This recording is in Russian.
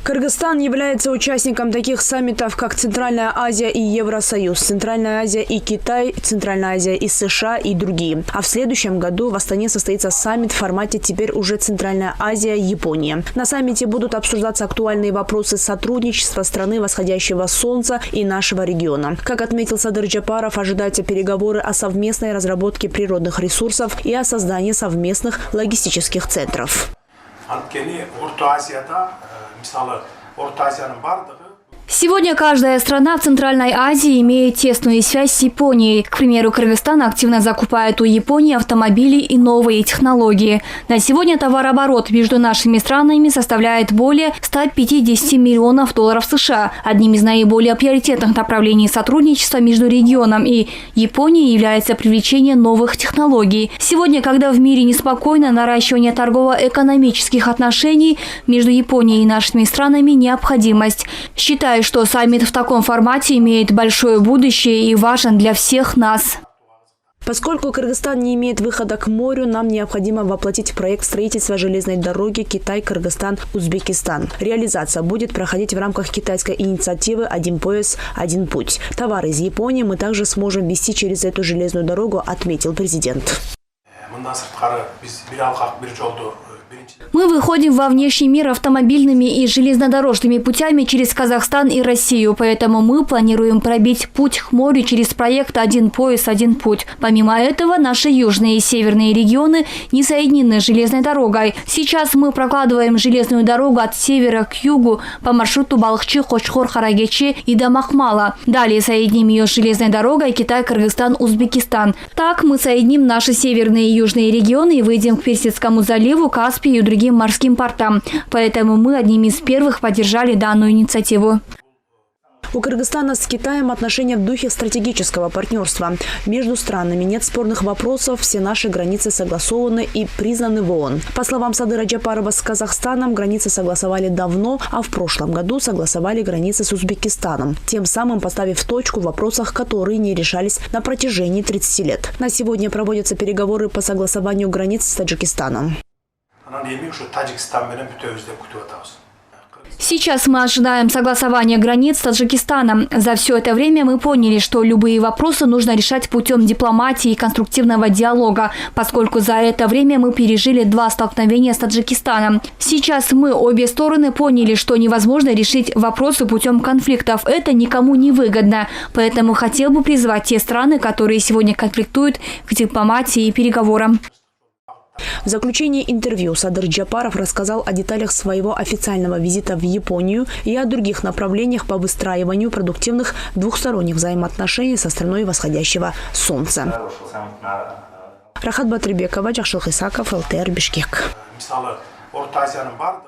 Кыргызстан является участником таких саммитов, как Центральная Азия и Евросоюз, Центральная Азия и Китай, Центральная Азия и США и другие. А в следующем году в Астане состоится саммит в формате теперь уже Центральная Азия и Япония. На саммите будут обсуждаться актуальные вопросы сотрудничества страны восходящего солнца и нашего региона. Как отметил Садыр Джапаров, ожидаются переговоры о совместной разработке природных ресурсов и о создании совместных логистических центров. Сегодня каждая страна в Центральной Азии имеет тесную связь с Японией. К примеру, Кыргызстан активно закупает у Японии автомобили и новые технологии. На сегодня товарооборот между нашими странами составляет более 150 миллионов долларов США. Одним из наиболее приоритетных направлений сотрудничества между регионом и Японией является привлечение новых технологий. Сегодня, когда в мире неспокойно, наращивание торгово-экономических отношений между Японией и нашими странами – необходимость. Считаю, что саммит в таком формате имеет большое будущее и важен для всех нас. Поскольку Кыргызстан не имеет выхода к морю, нам необходимо воплотить проект строительства железной дороги Китай-Кыргызстан-Узбекистан. Реализация будет проходить в рамках китайской инициативы «Один пояс, один путь». Товары из Японии мы также сможем везти через эту железную дорогу, отметил президент. Мы выходим во внешний мир автомобильными и железнодорожными путями через Казахстан и Россию, поэтому мы планируем пробить путь к морю через проект «Один пояс, один путь». Помимо этого, наши южные и северные регионы не соединены железной дорогой. Сейчас мы прокладываем железную дорогу от севера к югу по маршруту Балхчи, Хочхор, Харагечи и до Махмала. Далее соединим ее с железной дорогой Китай, Кыргызстан, Узбекистан. Так мы соединим наши северные и южные регионы и выйдем к Персидскому заливу, Каспию и другим морским портам. Поэтому мы одними из первых поддержали данную инициативу. У Кыргызстана с Китаем отношения в духе стратегического партнерства. Между странами нет спорных вопросов, все наши границы согласованы и признаны в ООН. По словам Садыра Джапарова, с Казахстаном границы согласовали давно, а в прошлом году согласовали границы с Узбекистаном, тем самым поставив точку в вопросах, которые не решались на протяжении 30 лет. На сегодня проводятся переговоры по согласованию границ с Таджикистаном. Сейчас мы ожидаем согласования границ с Таджикистаном. За все это время мы поняли, что любые вопросы нужно решать путем дипломатии и конструктивного диалога, поскольку за это время мы пережили 2 столкновения с Таджикистаном. Сейчас мы, обе стороны, поняли, что невозможно решить вопросы путем конфликтов. Это никому не выгодно. Поэтому хотел бы призвать те страны, которые сегодня конфликтуют, к дипломатии и переговорам. В заключении интервью Садыр Джапаров рассказал о деталях своего официального визита в Японию и о других направлениях по выстраиванию продуктивных двухсторонних взаимоотношений со страной восходящего солнца. Рахат Батырбекова, Жакшылык Исаков, ЛТР, Бишкек.